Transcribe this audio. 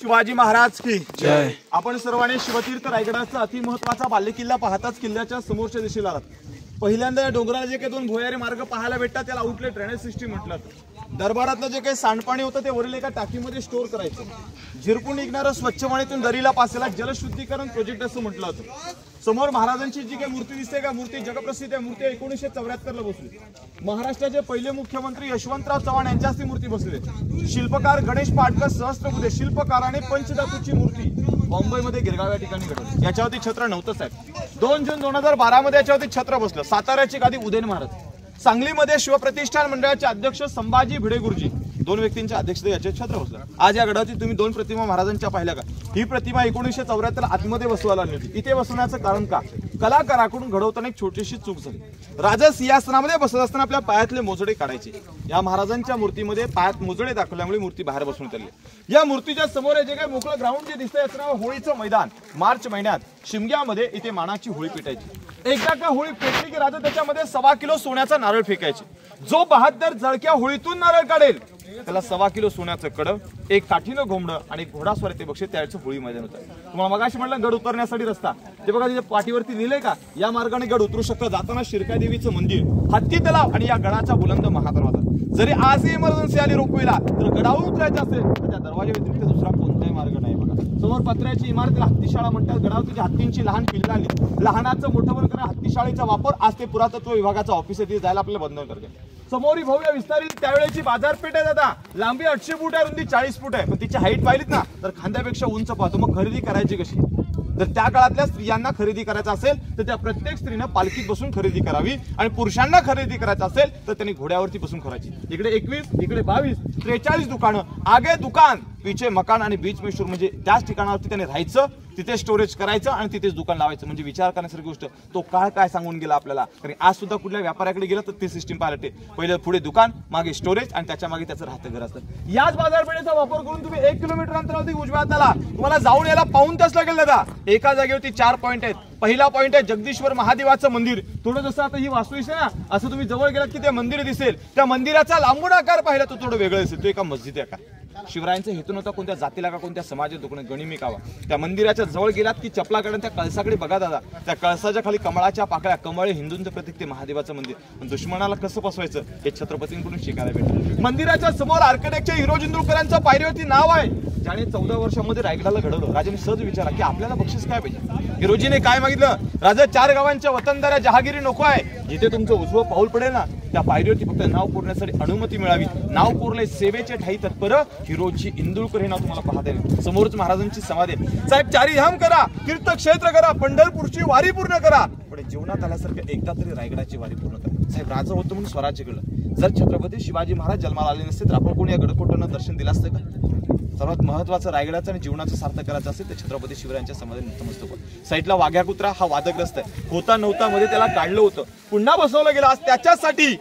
शिवाजी महाराज की जय। आपण सर्वांनी शिवतीर्थ रायगडाचा अतिमहत्वाचा बालेकिल्ला पाहताच किल्ल्याच्या समोरच्या दिशेला आलात। पहिल्यांदा या डोंगराला जे काही दोन भुयारी मार्ग पाहायला भेटतात त्याला आउटलेट ड्रेनेज सिस्टीम म्हटलं जातं। दरबारातलं जे काही सांडपाणी होतं ते वरील एका टाकीमध्ये स्टोअर करायचं। झिरपून निघणारं स्वच्छ पाण्यातून दरीला पासेला जलशुद्धीकरण प्रोजेक्ट असं म्हटलं जातं। समोर महाराजांची जी काही मूर्ती दिसते का मूर्ती जगप्रसिद्ध आहे। मूर्ती 1974 ला बसली। महाराष्ट्राचे पहिले मुख्यमंत्री यशवंतराव चव्हाण यांच्याच ती मूर्ती बसली। शिल्पकार गणेश पाटकर सहस्त्रबुद्धे शिल्पकाराने पंचधातूची मूर्ती मुंबईमध्ये गिरगाव या ठिकाणी घडवली। याच्यावरती छत्र नव्हतं साहेब। 2 जून 2012 मध्ये याच्यावरती छत्र बसलं। साताऱ्याची गादी उदयन महाराज। सांगलीमध्ये शिवप्रतिष्ठान मंडळाचे अध्यक्ष संभाजी भिडे गुरुजी 2 व्यक्तींच्या अध्यक्षते याचे छत्र बसलं। आज या गडावरती तुम्ही 2 प्रतिमा महाराजांच्या पाहिल्या का? ही प्रतिमा 1974 आतमध्ये बसवायला आली होती। इथे बसवण्याचं कारण का? कलाकाराकडून घडवताना एक छोटीशी चूक झाली। राजा सिंहासनामध्ये बसत असताना आपल्या पायातले मोजडे काढायचे। या महाराजांच्या मूर्तीमध्ये पायात मोजडे दाखवल्यामुळे मूर्ती बाहेर बसवण्यात आली। या मूर्तीच्या समोर जे काही मोकळं ग्राउंड जे दिसतंय याचं नाव होळीचं मैदान। मार्च महिन्यात शिमग्यामध्ये इथे मानाची होळी पेटायची। एकदा का होळी पेटली की राजा त्याच्यामध्ये 1.25 किलो सोन्याचा नारळ फेकायचे। जो बहादर जळक्या होळीतून नारळ काढेल त्याला 1.25 किलो सोन्याचं कडं, एक काठीनं घोंबडं आणि घोडास्वार ते बक्षीस त्याचं होळी मैदान होतं। तुम्हाला मगाशी म्हटलं गड उतरण्यासाठी रस्ता ते बघा तिथे पाठीवरती लिहिलंय का? या मार्गाने गड उतरू शकतं। जाताना शिरका देवीचं मंदिर, हत्ती तलाव आणि या गडाचा बुलंद महादरवाजा। जरी आजही इमर्जन्सी आली रोपवेला तर गडावर उतरायचं असेल तर त्या दरवाजा व्यतिरिक्त दुसरा कोणताही मार्ग नाही बघा। समोर पत्र्याची इमारतीला हत्तीशाळा म्हणतात। गडावरती हत्तींची लहान पिल्लं आली। लहानाचं मोठं बंद करा। हत्तीशाळेचा वापर आज ते पुरातत्व विभागाचा ऑफिस आहे, जायला आपल्याला बंद करते। समोरी भव्य विस्तारित त्यावेळेची बाजारपेठ आहे दादा। लांबी 800 फूट आहे, रुंदी 40 फूट आहे। पण तिची हाईट पाहिलीत ना तर खांद्यापेक्षा उंच पाहतो। मग खरेदी करायची कशी? जर त्या काळातल्या स्त्रियांना खरेदी करायचं असेल तर त्या प्रत्येक स्त्रीनं पालखीत बसून खरेदी करावी आणि पुरुषांना खरेदी करायचं असेल तर त्यांनी घोड्यावरती बसून करायची। इकडे 21, इकडे 22, 43 दुकानं, आगे दुकान, पीछे मकान आणि बीच में शूर म्हणजे त्याच ठिकाणावरती त्यांनी राहायचं, तिथे स्टोरेज करायचं आणि तिथेच दुकान लावायचं। म्हणजे विचार करण्यासारखी गोष्ट। तो काळ काय सांगून गेला आपल्याला। कारण आज सुद्धा कुठल्या व्यापाऱ्याकडे गेला तर ती सिस्टीम पाहिजे। पहिले पुढे दुकान, मागे स्टोरेज आणि त्याच्या मागे त्याचं राहतं घर असतं। याच बाजारपेठेचा वापर करून तुम्ही 1 किलोमीटर अंतरावरती उजव्या हाताला तुम्हाला जाऊन यायला पाऊण तास लागेल दादा। एका जागेवरती 4 पॉइंट आहेत। पहिला पॉइंट आहे जगदीश्वर महादेवाचं मंदिर। थोडं जसं आता ही वास्तू दिसते ना असं तुम्ही जवळ गेलात की ते मंदिर दिसेल। त्या मंदिराचा लांबून आकार पाहिला तो थोडं वेगळं दिसेल। तो एका मस्जिद आकार। शिवरायांचा हेतू नव्हता कोणत्या जातीला का कोणत्या समाजात दुखणं गणिमिक आवा। त्या मंदिराच्या जवळ गेलात की चपला काढून त्या कळसाकडे बघा दादा। त्या कळसाच्या खाली कमळाच्या पाकळ्या, कमळ हिंदूंचं प्रतीक ते महादेवाचं मंदिर। पण दुश्मनाला कसं फसवायचं हे छत्रपतींकडून शिकायला भेटलं। मंदिराच्या समोर आर्किटेक्चर हिरोजी इंदुरकरांचं पायरीवरती नाव आहे, ज्याने 14 वर्षांमध्ये रायगडाला घडवलं। राजाने सहज विचारा की आपल्याला बक्षीस काय पाहिजे? हिरोजीने काय मागितलं? राजा 4 गावांच्या वतनदाऱ्या जहागिरी नको आहे। जिथे तुमचं उजवं पाऊल पडेल ना त्या पायरीवरती फक्त नाव कोरण्यासाठी अनुमती मिळावी। नाव कोरले सेवेचे ठाई तत्पर हिरोजी इंदुरकर हे नाव तुम्हाला पाहता येईल। समोरच महाराजांची समाधी साहेब। 4 धाम करा, तीर्थक्षेत्र करा, पंढरपूरची वारी पूर्ण करा, पण जीवनात आल्यासारखं एकदा तरी रायगडाची वारी पूर्ण करा। साहेब राजा होतो म्हणून स्वराज्य घडलं। जर छत्रपती शिवाजी महाराज जन्माला आले नसते तर आपण कोणी या गडकोटांना दर्शन दिलं असतं का? सर्वात महत्वाचं रायगडाचं आणि जीवनाचं सार्थक करायचं असेल तर छत्रपती शिवरायांच्या समाधी नतमस्तक व्हा। साईडला वाघ्या कुत्रा हा वादग्रस्त आहे। होता नव्हता मध्ये त्याला काढलं होतं, पुन्हा बसवलं गेलं। आज त्याच्यासाठी